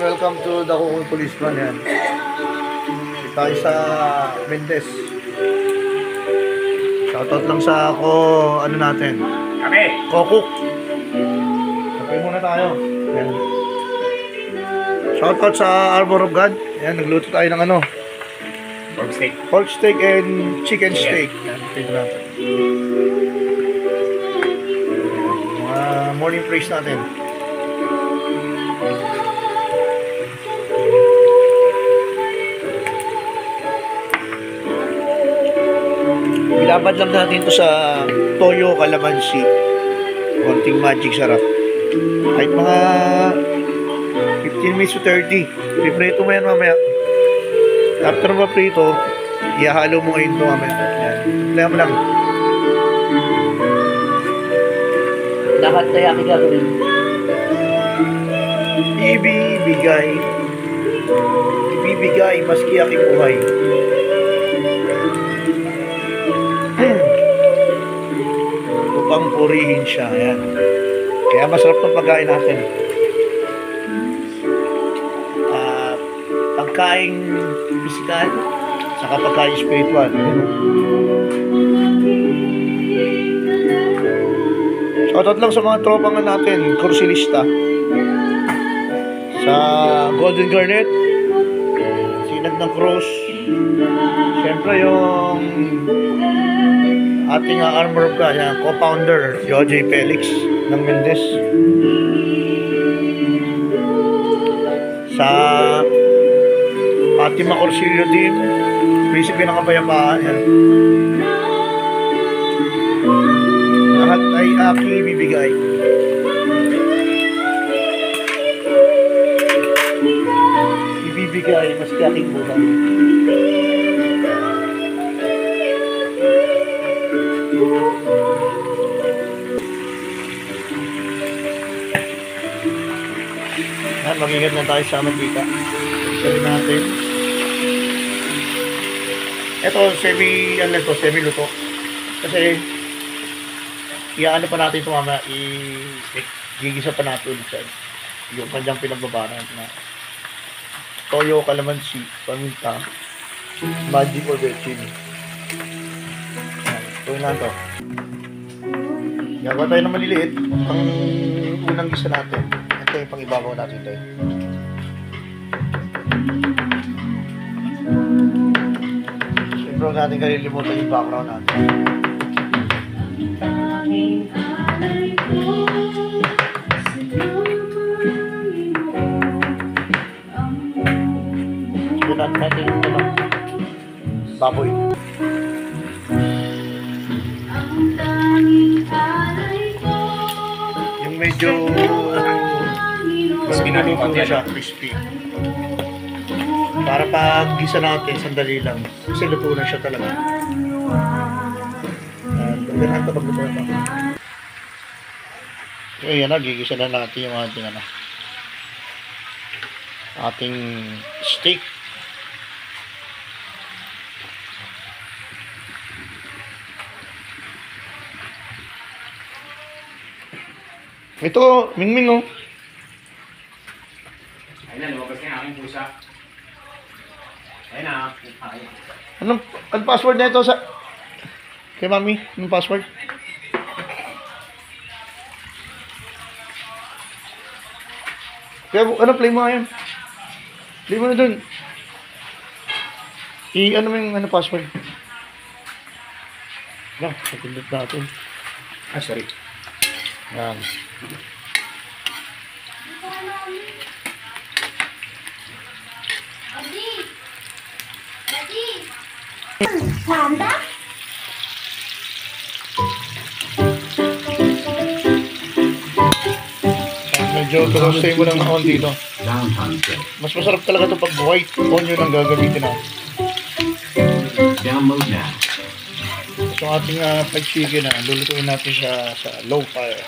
welcome to the Kukong Policeman. Yan. Dito tayo sa Mendez. Shoutout lang sa ano natin. Kami! Kokuk. Kape muna tayo. Yan. Shoutout sa Armor of God. Yan, nagluto tayo ng Pork steak. pork steak and chicken steak. Yan, tingnan natin. Mga morning praise natin. Bilabad lang natin ito sa toyo calamansi. Konting magic sarap. Kahit mga 15 minutes to 30. Piprito mo yan mamaya. After maprito, ihahalo mo ngayon ito mamaya. Yan. Play mo lang. Lahat na yakin gagawin. Ibibigay maski aking buhay. Upang purihin siya. Ayan. Kaya masarap ng pagkain natin. Pagkain pisikal, saka pagkain spiritual. Shoutout lang sa mga tropang natin, kursilista. Sa Golden Garnet, Sinag ng Cross, siyempre yung ating Armor of God, co-founder, Jojo Felix ng Mendez. Sa Fatima Corsilio din, Prinsipe ng Kapayapaan. Yan. Lahat ay aking ibibigay. Ibibigay maski aking buhay. Yan, mag-ingat na tayo sa mantika. Sabi natin. Ito, semi luto. Kasi, iaano pa natin ito mamaya, gigisa pa natin ulit siya. Yung kanyang pinagbabaran na toyo, calamansi, paminta, magic or bechin. Ito na ito. Gagawa tayo ng maliliit. Ang unang gisa natin. Ito yung pang-ibabaw natin ito. Siyempre huwag natin kalilimutan yung background natin. Ito natin yung baboy. Yung medyo Mas ginagawa na siya, crispy. Para pag gisa natin, sandali lang. Kasi luto na siya talaga. Pagkanahan ito, pagluto na ito. Ayan na, gigisa na natin yung ating steak. Ito, Mingming oh. Ayun na, lumabas ka yung aking pusa. Ayun na. Anong password na ito sa... Kay Mami? Anong password? Kaya play mo nga yan. Play mo na dun. Ano mo yung password? Yan, napindot natin. Sorry. Yan. Panda? Medyo turostay mo lang on dito. Mas masarap talaga ito pag white onion ang gagamitin natin. Download now. So ating fried chicken lulutuin natin siya sa low fire.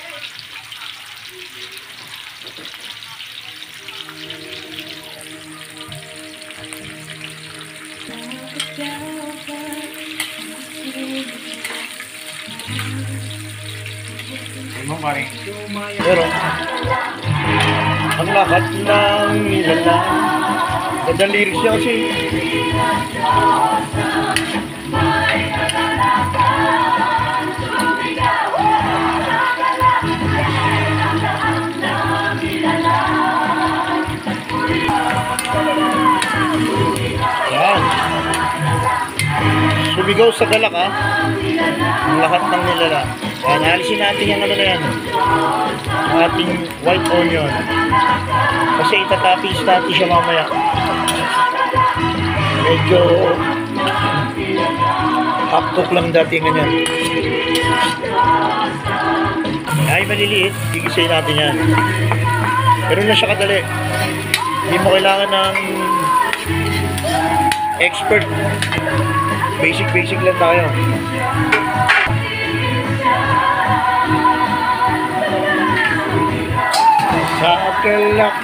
Ayun mo, Mari. Pero, ano lahat ng nilalang. Ganda lyrics niya kasi. Yan. Sumigaw sa galak ha. Ang lahat ng nilalang. Yan, alisin natin yung ano na yan. Ang ating white onion. Kasi itatapis natin siya mamaya. Medyo half-cook lang dating ganyan. Ay, maliliit. Gigisayin natin yan. Pero na siya kadali. Hindi mo kailangan ng expert. Basic lang tayo. Sa kalak.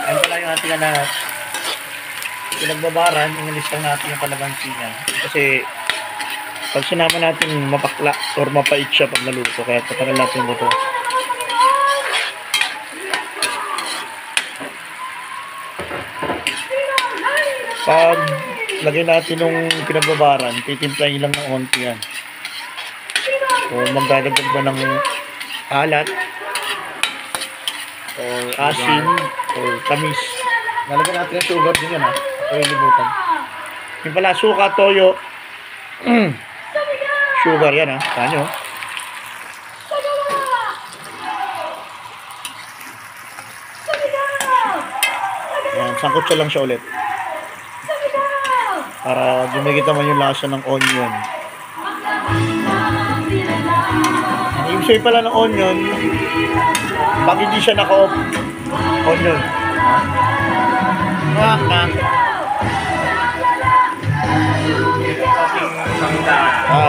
Ayan pala yung ating anak. Pinagbabaran, inalis lang natin yung kalamansi niya. Kasi pag sinama natin mapakla or mapait siya pag naluto, kaya tatagal natin yung buto. Pag lagay natin yung pinagbabaran, titimplahin lang ng onti yan. O magdadagdag ba ng alat or asin or tamis. Nalagyan natin ng sugar din yan ha. Palilibutan. Yung pala suka, toyo. Sugar yan ha. Saan nyo? Yan, sangkot siya lang siya ulit. Para dumigit naman yung lasa ng onion. Ang ibig sabihin pala ng onion, pag hindi siya naka-off, onion. Na.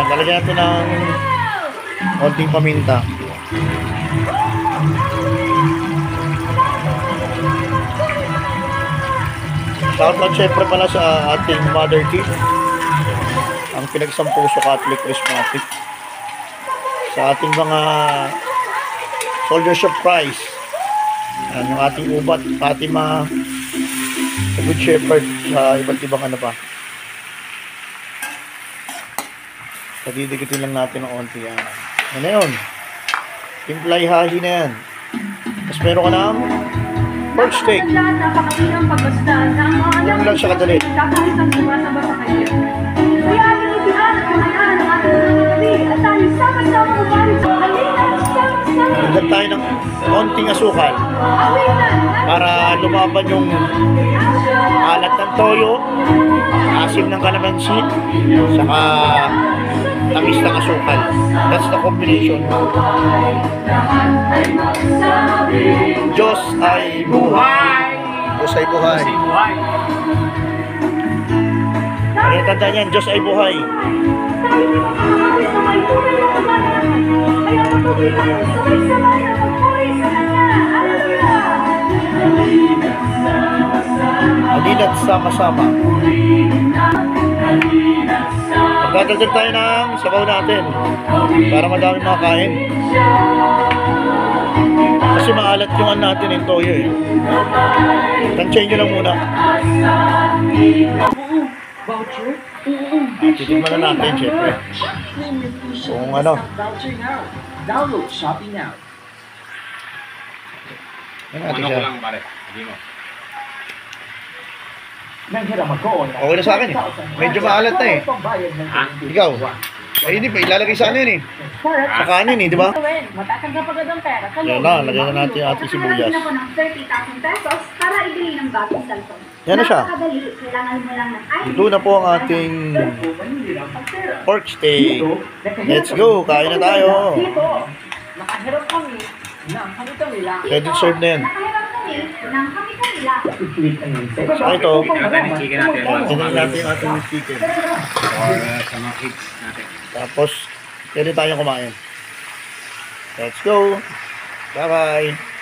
Lalagyan natin ng konting paminta. Shoutout syempre pala sa ating Mother Team, ang pinagsampuso Catholic Charismatic, sa ating mga Soldiers of Christ, yung ating ubat, Fatima, sa Good Shepherd, sa iba't ibang ano pa. Padidikitin lang natin ng onti yan. Ano na yun? Timplay hahi na yan. Tapos meron ka ng pork steak. Ano lang siya kadali. Nagdag tayo ng konting asukal para lumaban yung alat ng toyo, asim ng kalamansi, saka tamis ng asukal. That's the combination. Diyos ay buhay. Diyos ay buhay. Ano tanda niyan? Diyos ay buhay. Halina't sama-sama. Magdadagdag tayo ng sabaw natin para madami makakain. Kasi maalat yung ano natin yung toyo eh. Tansyahin nyo lang muna. Titigman na natin syempre. Kung ano. Download Shopee now. Yan natin siya. lang pare. Hindi mo. Okay na sa akin eh. Medyo maalat na eh. Ikaw. Ay hindi pa, ilalagay sa ano yun eh. Sa kanin eh, di ba? Matatanggap agad ang pera. Yan na, lagyan na natin yung ating sibuyas. Ako ng 30,000 pesos para ibili ng bagong cellphone. Yan na siya. Napakadali. Kailangan mo lang ng ID. Ito na po ang ating pork steak. Let's go, kain na tayo. Nakahirap kami ng kami lang. Ready to serve na yan. Nakahirap kami ng kami lang. So ito, Natin yung chicken natin. tinan natin yung ating chicken. Or sa mga kids natin. Tapos, pwede tayong kumain. Let's go. Bye-bye.